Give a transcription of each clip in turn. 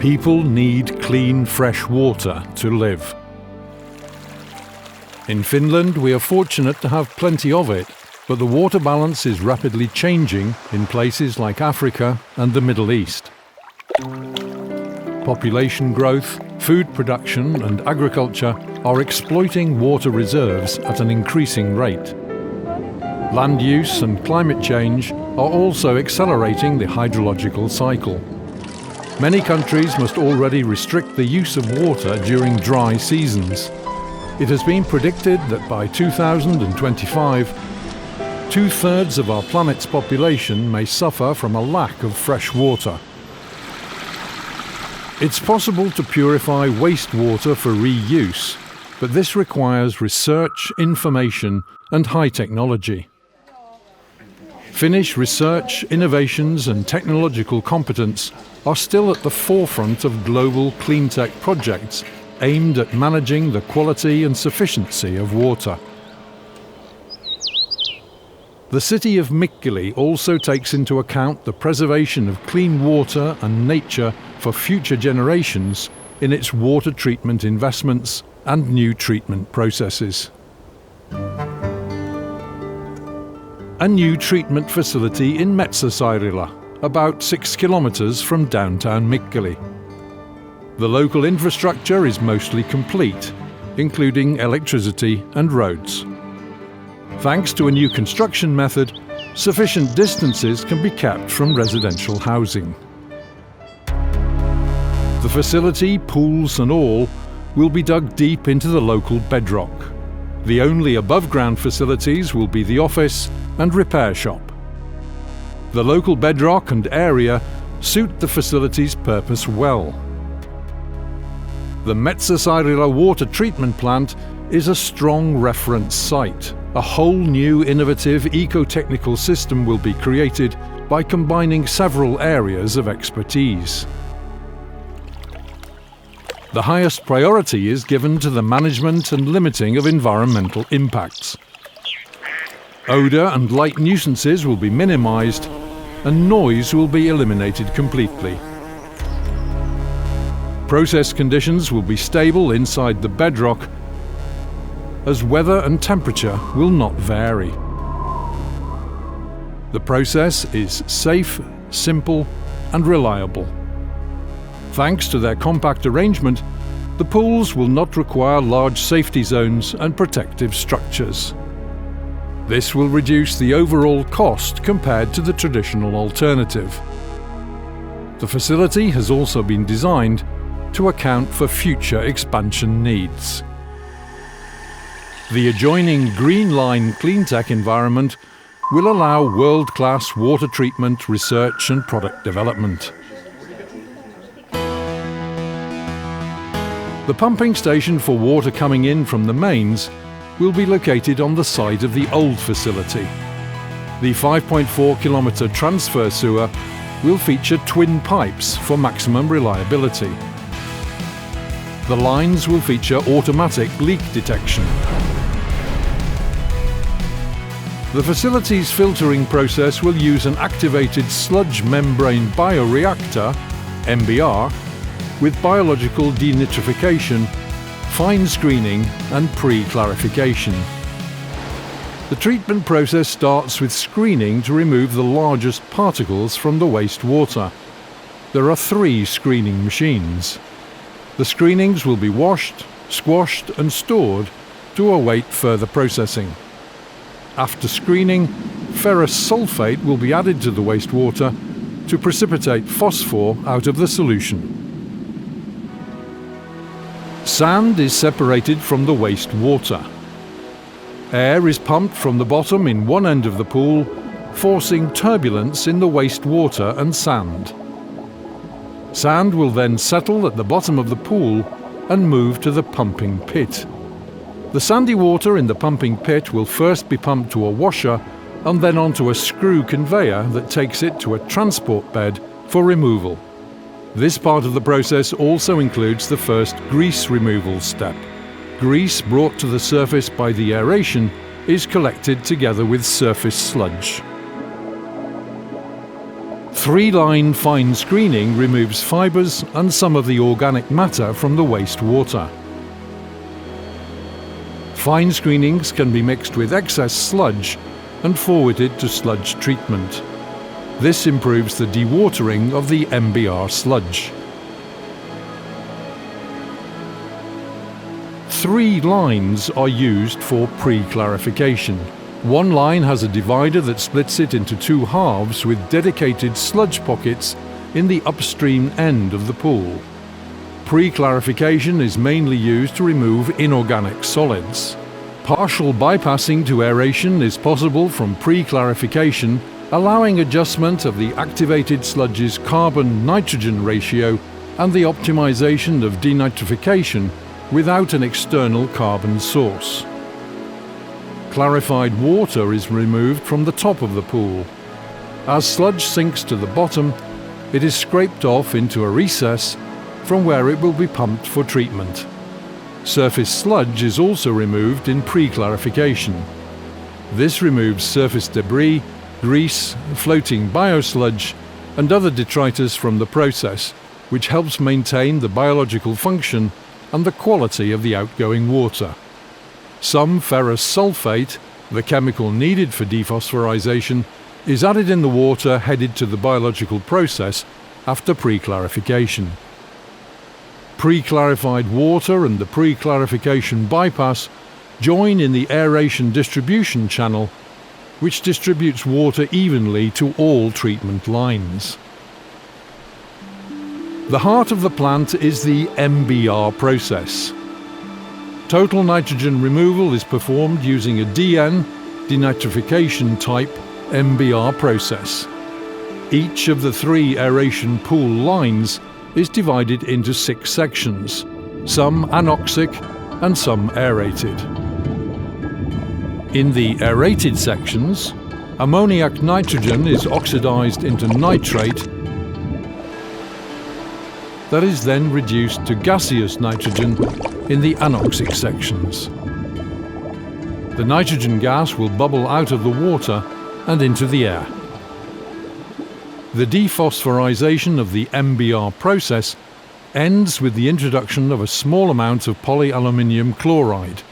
People need clean, fresh water to live. In Finland, we are fortunate to have plenty of it, but the water balance is rapidly changing in places like Africa and the Middle East. Population growth, food production and agriculture are exploiting water reserves at an increasing rate. Land use and climate change are also accelerating the hydrological cycle. Many countries must already restrict the use of water during dry seasons. It has been predicted that by 2025, 2/3 of our planet's population may suffer from a lack of fresh water. It's possible to purify wastewater for reuse, but this requires research, information and high technology. Finnish research, innovations and technological competence are still at the forefront of global cleantech projects aimed at managing the quality and sufficiency of water. The city of Mikkeli also takes into account the preservation of clean water and nature for future generations in its water treatment investments and new treatment processes. A new treatment facility in Metsäsairila, about 6 kilometers from downtown Mikkeli. The local infrastructure is mostly complete, including electricity and roads. Thanks to a new construction method, sufficient distances can be kept from residential housing. The facility, pools and all, will be dug deep into the local bedrock. The only above-ground facilities will be the office and repair shop. The local bedrock and area suit the facility's purpose well. The Metsäsairila water treatment plant is a strong reference site. A whole new innovative eco-technical system will be created by combining several areas of expertise. The highest priority is given to the management and limiting of environmental impacts. Odour and light nuisances will be minimised and noise will be eliminated completely. Process conditions will be stable inside the bedrock, as weather and temperature will not vary. The process is safe, simple and reliable. Thanks to their compact arrangement, the pools will not require large safety zones and protective structures. This will reduce the overall cost compared to the traditional alternative. The facility has also been designed to account for future expansion needs. The adjoining Green Line cleantech environment will allow world-class water treatment, research and product development. The pumping station for water coming in from the mains will be located on the site of the old facility. The 5.4 kilometre transfer sewer will feature twin pipes for maximum reliability. The lines will feature automatic leak detection. The facility's filtering process will use an activated sludge membrane bioreactor, MBR, with biological denitrification, fine screening and pre-clarification. The treatment process starts with screening to remove the largest particles from the wastewater. There are 3 screening machines. The screenings will be washed, squashed and stored to await further processing. After screening, ferrous sulfate will be added to the wastewater to precipitate phosphor out of the solution. Sand is separated from the wastewater. Air is pumped from the bottom in one end of the pool, forcing turbulence in the wastewater and sand. Sand will then settle at the bottom of the pool and move to the pumping pit. The sandy water in the pumping pit will first be pumped to a washer and then onto a screw conveyor that takes it to a transport bed for removal. This part of the process also includes the first grease removal step. Grease brought to the surface by the aeration is collected together with surface sludge. 3-line fine screening removes fibres and some of the organic matter from the wastewater. Fine screenings can be mixed with excess sludge and forwarded to sludge treatment. This improves the dewatering of the MBR sludge. 3 lines are used for pre-clarification. One line has a divider that splits it into 2 halves with dedicated sludge pockets in the upstream end of the pool. Pre-clarification is mainly used to remove inorganic solids. Partial bypassing to aeration is possible from pre-clarification, allowing adjustment of the activated sludge's carbon-nitrogen ratio and the optimization of denitrification without an external carbon source. Clarified water is removed from the top of the pool. As sludge sinks to the bottom, it is scraped off into a recess from where it will be pumped for treatment. Surface sludge is also removed in pre-clarification. This removes surface debris, grease, floating biosludge, and other detritus from the process, which helps maintain the biological function and the quality of the outgoing water. Some ferrous sulfate, the chemical needed for dephosphorization, is added in the water headed to the biological process after pre-clarification. Pre-clarified water and the pre-clarification bypass join in the aeration distribution channel, which distributes water evenly to all treatment lines. The heart of the plant is the MBR process. Total nitrogen removal is performed using a DN, denitrification type, MBR process. Each of the 3 aeration pool lines is divided into 6 sections, some anoxic and some aerated. In the aerated sections, ammoniac nitrogen is oxidized into nitrate that is then reduced to gaseous nitrogen in the anoxic sections. The nitrogen gas will bubble out of the water and into the air. The dephosphorization of the MBR process ends with the introduction of a small amount of polyaluminium chloride.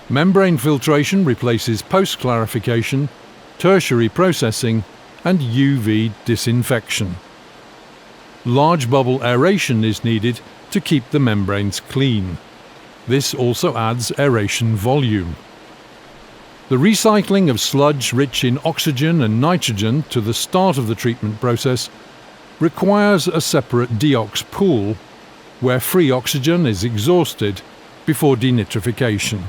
Membrane filtration replaces post-clarification, tertiary processing, and UV disinfection. Large bubble aeration is needed to keep the membranes clean. This also adds aeration volume. The recycling of sludge rich in oxygen and nitrogen to the start of the treatment process requires a separate deox pool where free oxygen is exhausted before denitrification.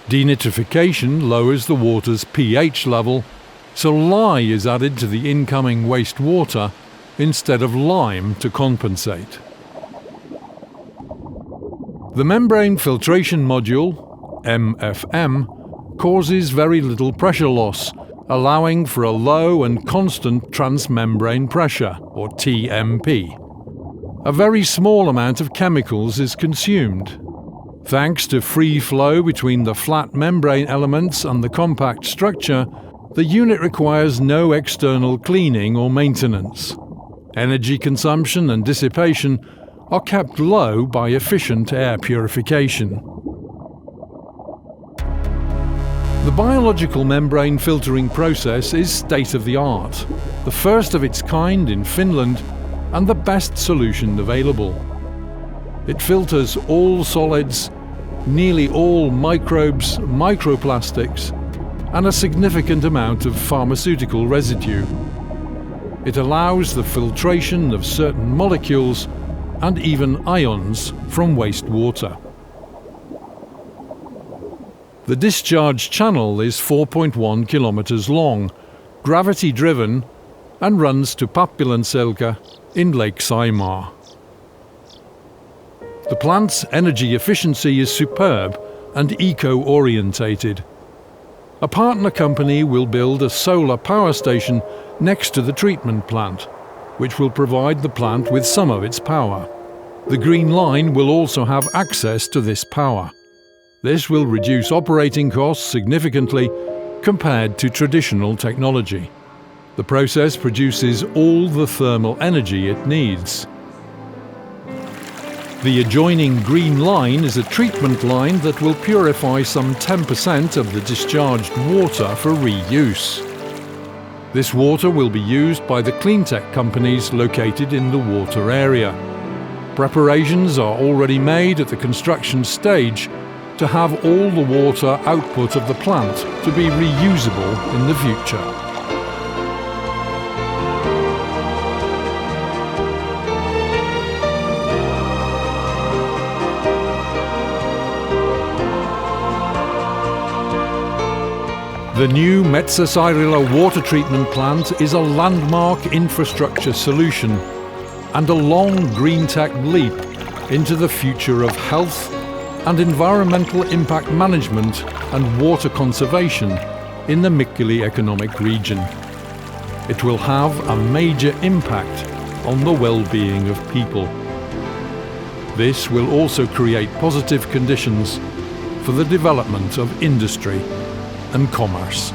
Denitrification lowers the water's pH level, so lye is added to the incoming wastewater instead of lime to compensate. The membrane filtration module, MFM, causes very little pressure loss, allowing for a low and constant transmembrane pressure, or TMP. A very small amount of chemicals is consumed. Thanks to free flow between the flat membrane elements and the compact structure, the unit requires no external cleaning or maintenance. Energy consumption and dissipation are kept low by efficient air purification. The biological membrane filtering process is state-of-the-art, the first of its kind in Finland and the best solution available. It filters all solids, nearly all microbes, microplastics, and a significant amount of pharmaceutical residue. It allows the filtration of certain molecules and even ions from wastewater. The discharge channel is 4.1 kilometers long, gravity-driven, and runs to Pappilanselkä in Lake Saimaa. The plant's energy efficiency is superb and eco-orientated. A partner company will build a solar power station next to the treatment plant, which will provide the plant with some of its power. The Green Line will also have access to this power. This will reduce operating costs significantly compared to traditional technology. The process produces all the thermal energy it needs. The adjoining green line is a treatment line that will purify some 10% of the discharged water for reuse. This water will be used by the cleantech companies located in the water area. Preparations are already made at the construction stage to have all the water output of the plant to be reusable in the future. The new Metsäsairila water treatment plant is a landmark infrastructure solution and a long green tech leap into the future of health and environmental impact management and water conservation in the Mikkeli economic region. It will have a major impact on the well-being of people. This will also create positive conditions for the development of industry and commerce.